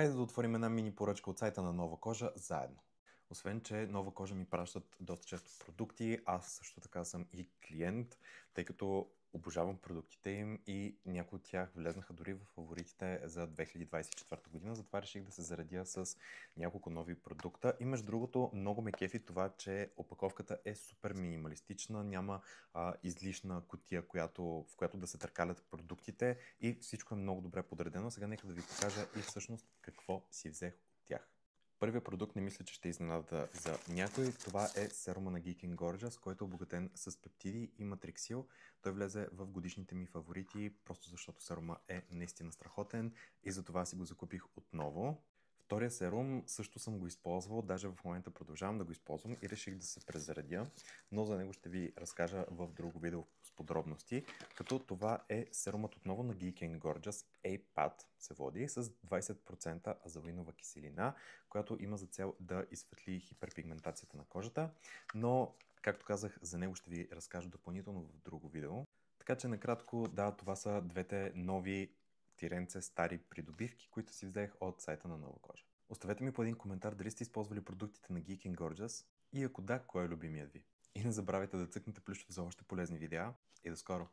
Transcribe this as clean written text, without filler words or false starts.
Хайде да отворим една мини поръчка от сайта на Нова кожа заедно. Освен, че Нова кожа ми пращат доста често продукти, аз също така съм и клиент, тъй като обожавам продуктите им и някои от тях влезнаха дори в фаворитите за 2024 година, затова реших да се заредя с няколко нови продукта. И между другото, много ме кефи това, че опаковката е супер минималистична, няма излишна кутия, в която да се търкалят продуктите и всичко е много добре подредено. Сега нека да ви покажа и всъщност какво си взех от тях. Първият продукт не мисля, че ще изненада за някой. Това е серума на Geek Gorgeous, който е обогатен с пептиди и матриксил. Той влезе в годишните ми фаворити, просто защото серума е наистина страхотен и затова си го закупих отново. Втория серум също съм го използвал, даже в момента продължавам да го използвам и реших да се презаредя, но за него ще ви разкажа в друго видео с подробности, като това е серумът отново на Geek Gorgeous A-Pad се води с 20% азелинова киселина, която има за цел да изсветли хиперпигментацията на кожата, но както казах, за него ще ви разкажа допълнително в друго видео. Така че накратко, да, това са двете нови стари придобивки, които си взех от сайта на Нова кожа. Оставете ми по един коментар дали сте използвали продуктите на Geek Gorgeous и ако да, кой е любимият ви. И не забравяйте да цъкнете плюсчето за още полезни видеа и до скоро!